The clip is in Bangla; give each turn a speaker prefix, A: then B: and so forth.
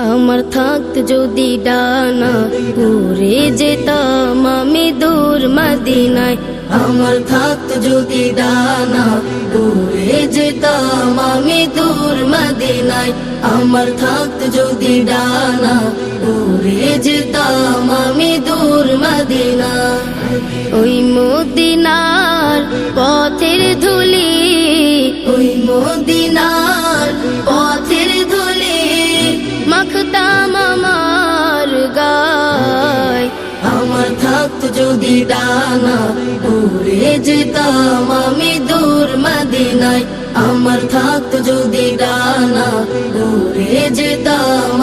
A: আমার থাকত যদি ডানা উড়ে যেতাম আমি দূর মদিনায়। আমার থাকত যদি ডানা উড়ে যেতাম আমি দূর মদিনায়। আমার থাকত যদি ডানা উড়ে যেতাম আমি দূর মদিনায়। ওই মদিনার পথের ধুলি, ওই মদিনার পথের ধুলি মাখতাম আমার গায়। আমার থাকত যদি ডানা উড়ে যেতাম আমি দূর মদিনায়। আমার থাকত যদি ডানা উড়ে যেতাম